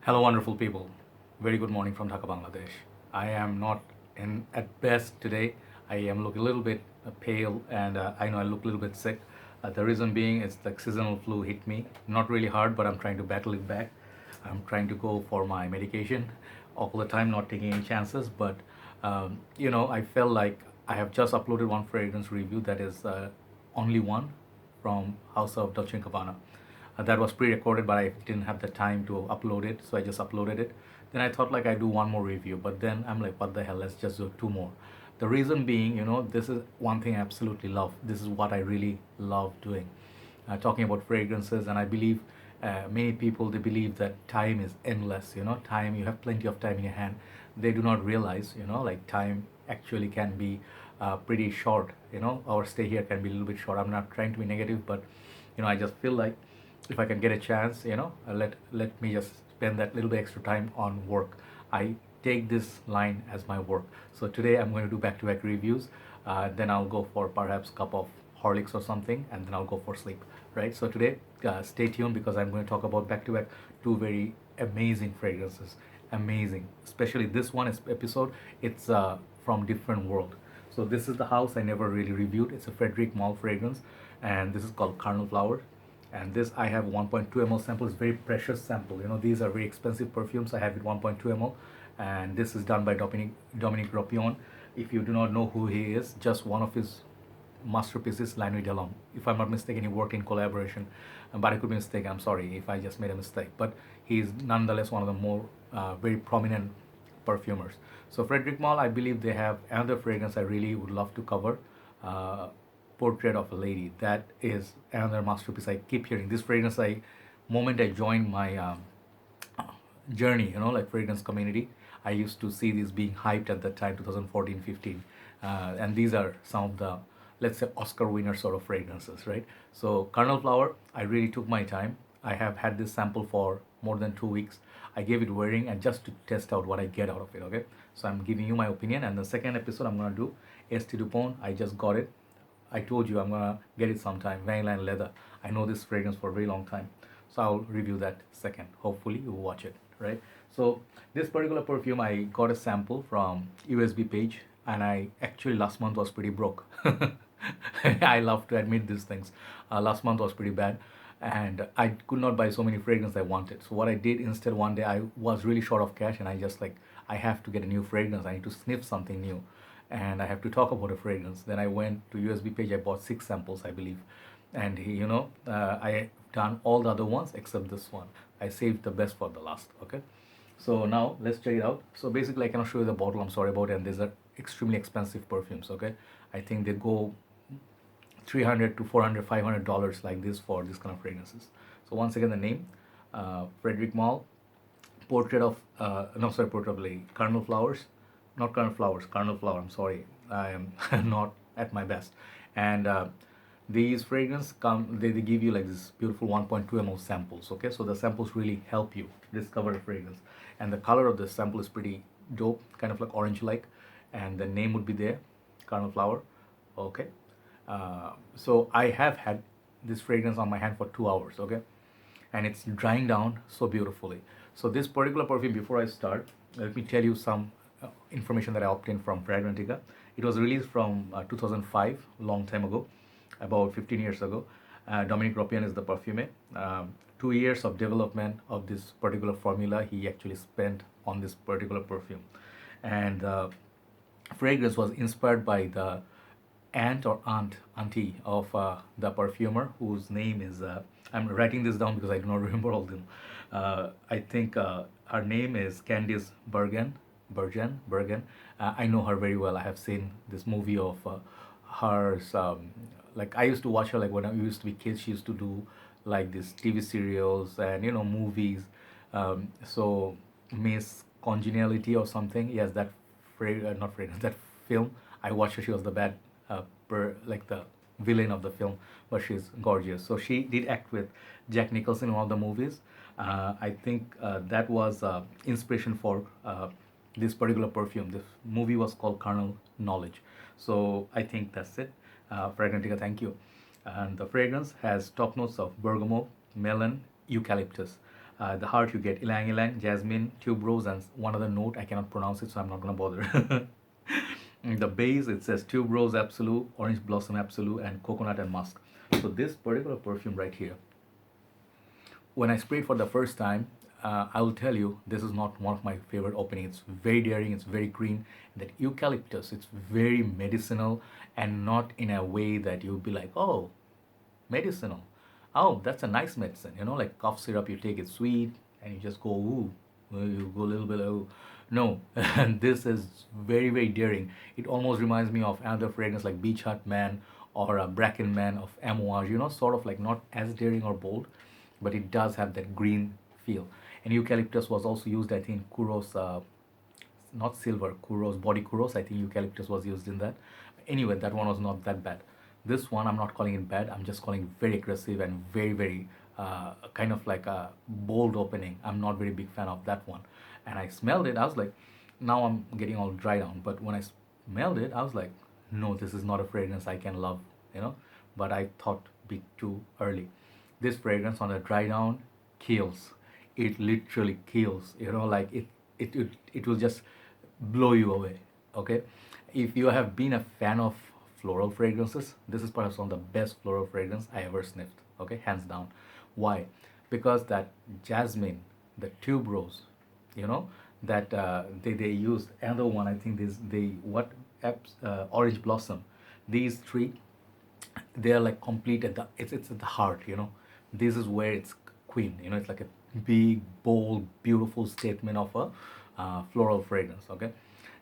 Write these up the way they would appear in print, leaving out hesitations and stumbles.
Hello, wonderful people. Very good morning from Dhaka, Bangladesh. I am not in at best today. I am looking a little bit pale, and I know I look a little bit sick. The reason being is like seasonal flu hit me. Not really hard, but I'm trying to battle it back. I'm trying to go for my medication all the time, not taking any chances. But I felt like I have just uploaded one fragrance review that is only one from House of Dolce& Gabbana. That was pre-recorded, but I didn't have the time to upload it, so I just uploaded it. Then I thought like I do one more review, but then I'm like, what the hell? Let's just do two more. The reason being, this is one thing I absolutely love. This is what I really love doing. Talking about fragrances, and I believe many people they believe that time is endless. Time, you have plenty of time in your hand. They do not realize, like time actually can be pretty short. Our stay here can be a little bit short. I'm not trying to be negative, but I just feel like if I can get a chance, let me just spend that little bit extra time on work. I take this line as my work. So today I'm going to do back-to-back reviews. Then I'll go for perhaps a cup of Horlicks or something, and then I'll go for sleep. Right. So today, stay tuned because I'm going to talk about back-to-back two very amazing fragrances. Amazing, especially this one is episode. It's from different world. So this is the house I never really reviewed. It's a Frederic Malle fragrance, and this is called Carnal Flower. And this I have 1.2 ml sample. It's very precious sample. These are very expensive perfumes. I have it 1.2 ml, and this is done by Dominique Ropion. If you do not know who he is, just one of his masterpieces, La Nuit de l'Homme. If I'm not mistaken, he worked in collaboration, but I could be mistaken. I'm sorry if I just made a mistake. But he's nonetheless one of the more very prominent perfumers. So Frederic Malle, I believe they have another fragrance I really would love to cover. Portrait of a Lady. That is another masterpiece. I keep hearing this fragrance. Moment I joined my journey, like fragrance community, I used to see these being hyped at that time, 2014-15, and these are some of the, let's say, Oscar winner sort of fragrances, right? So Carnal Flower, I really took my time. I have had this sample for more than 2 weeks. I gave it wearing and just to test out what I get out of it. Okay, so I'm giving you my opinion, and the second episode I'm gonna do St. Dupont. I just got it. I told you I'm gonna get it sometime. Vanilla and leather. I know this fragrance for a very long time, so I'll review that second. Hopefully you watch it, right? So this particular perfume, I got a sample from USB page, and I actually last month was pretty broke. I love to admit these things. Last month was pretty bad, and I could not buy so many fragrances I wanted. So what I did instead, one day I was really short of cash, and I just like, I have to get a new fragrance. I need to sniff something new, and I have to talk about a fragrance. Then I went to USB page. I bought 6 samples, I believe, and I done all the other ones except this one. I saved the best for the last. Okay, so now let's check it out. So basically, I cannot show you the bottle. I'm sorry about it. And these are extremely expensive perfumes. Okay, I think they go $300 to $400, $500 like this for this kind of fragrances. So once again, the name, Frederic Malle, Portrait of Portrait of Lady, Carnal Flowers, not Carnal Flowers, Carnal Flower. I'm sorry, I am not at my best. And these fragrance they give you like this beautiful 1.2 ml samples. Okay, so the samples really help you discover a fragrance, and the color of the sample is pretty dope, kind of like orange like, and the name would be there, Carnal Flower. Okay, so I have had this fragrance on my hand for 2 hours. Okay, and it's drying down so beautifully. So this particular perfume, before I start, let me tell you some information that I obtained from Fragrantica. It was released from 2005, long time ago, about 15 years ago. Dominique Ropion is the perfumer. 2 years of development of this particular formula he actually spent on this particular perfume, and fragrance was inspired by the auntie of the perfumer, whose name is I'm writing this down because I do not remember all them. I think her name is Candice Bergen. I know her very well. I have seen this movie of hers. Like I used to watch her like when I used to be kids. She used to do like these TV serials and movies. So Miss Congeniality or something. Yes, that not fragrance, that film. I watched her. She was the bad, like the villain of the film, but she's gorgeous. So she did act with Jack Nicholson in all the movies. I think that was inspiration for this particular perfume. This movie was called Carnal Knowledge. So I think that's it. Fragrantica, thank you. And the fragrance has top notes of bergamot, melon, eucalyptus. The heart you get ylang ylang, jasmine, tuberose, and one other note. I cannot pronounce it, so I'm not gonna bother. The base, it says tuberose absolute, orange blossom absolute, and coconut and musk. So this particular perfume right here, when I sprayed for the first time, I will tell you this is not one of my favorite openings. It's very daring, it's very green. That eucalyptus, it's very medicinal, and not in a way that you'll be like, oh, medicinal. Oh, that's a nice medicine. You know, like cough syrup, you take it sweet and you just go, ooh, you go a little bit, oh. No, and this is very, very daring. It almost reminds me of another fragrance like Beach Hut Man or a Bracken Man of Amouage, you know, sort of like not as daring or bold, but it does have that green feel. And eucalyptus was also used, I think, Kuros, not silver, Kuros, body Kuros. I think eucalyptus was used in that. Anyway, that one was not that bad. This one, I'm not calling it bad. I'm just calling it very aggressive and very, very kind of like a bold opening. I'm not very big fan of that one. And I smelled it. I was like, now I'm getting all dry down. But when I smelled it, I was like, no, this is not a fragrance I can love, you know. But I thought bit too early. This fragrance on a dry down kills. It literally kills. You know, like it will just blow you away. Okay, if you have been a fan of floral fragrances, this is perhaps one of the best floral fragrance I ever sniffed. Okay, hands down. Why? Because that jasmine, the tuberose, you know, that they used another one. I think this they what orange blossom. These three, they are like complete at the it's at the heart. You know, this is where it's queen. You know, it's like a big, bold, beautiful statement of a floral fragrance. Okay,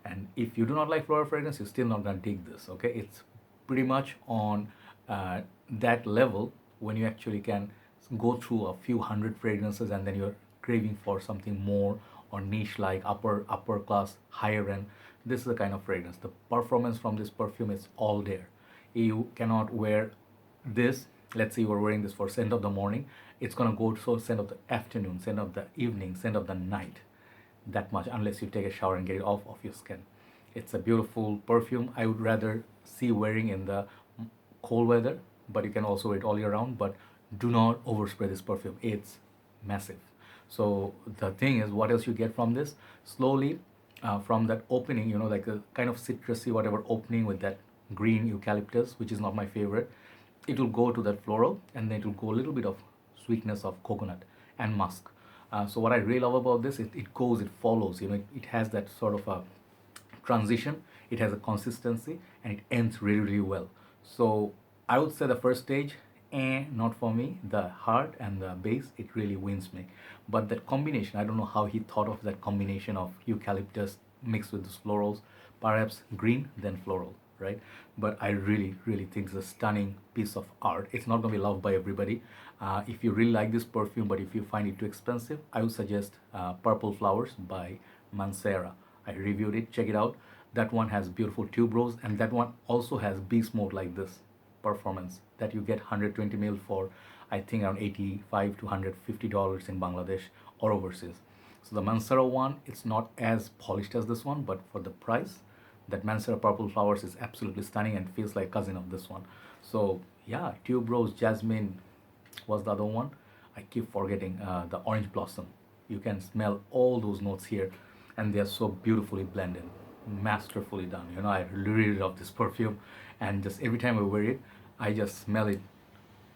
and if you do not like floral fragrance, you're still not gonna dig this. Okay, it's pretty much on that level when you actually can go through a few hundred fragrances and then you're craving for something more or niche like upper class, higher end. This is the kind of fragrance. The performance from this perfume is all there. You cannot wear this. Let's say you are wearing this for scent of the morning. It's gonna go to scent of the afternoon, scent of the evening, scent of the night. That much, unless you take a shower and get it off of your skin. It's a beautiful perfume. I would rather see wearing in the cold weather, but you can also wear it all year round. But do not overspray this perfume. It's massive. So the thing is, what else you get from this? Slowly, from that opening, you know, like a kind of citrusy whatever opening with that green eucalyptus, which is not my favorite. It will go to that floral, and then it will go a little bit of sweetness of coconut and musk. So what I really love about this, it goes, it follows. You know, it has that sort of a transition. It has a consistency, and it ends really, really well. So I would say the first stage, not for me. The heart and the base, it really wins me. But that combination, I don't know how he thought of that combination of eucalyptus mixed with those florals. Perhaps green then floral, right? But I really, really think it's a stunning piece of art. It's not gonna be loved by everybody. If you really like this perfume, but if you find it too expensive, I would suggest Purple Flowers by Mancera. I reviewed it, check it out. That one has beautiful tuberose, and that one also has beast mode like this performance that you get 120 ml for, I think, around 85 to $150 in Bangladesh or overseas. So the Mancera one, it's not as polished as this one, but for the price, that Mancera Purple Flowers is absolutely stunning and feels like cousin of this one. So yeah, tuberose, jasmine was the other one. I keep forgetting the orange blossom. You can smell all those notes here, and they are so beautifully blended, masterfully done. You know, I really love this perfume, and just every time I wear it, I just smell it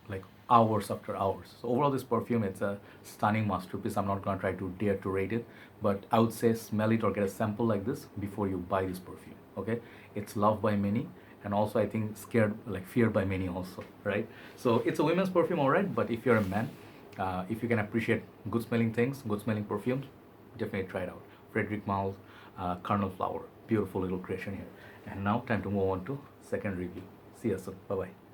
like hours after hours. So overall, this perfume, it's a stunning masterpiece. I'm not gonna try to dare to rate it, but I would say smell it or get a sample like this before you buy this perfume. Okay, it's loved by many, and also I think scared, like feared by many also, right? So it's a women's perfume, all right. But if you're a man, if you can appreciate good smelling things, good smelling perfumes, definitely try it out. Frederic Malle Carnal Flower, beautiful little creation here. And now time to move on to second review. See you soon. Bye bye.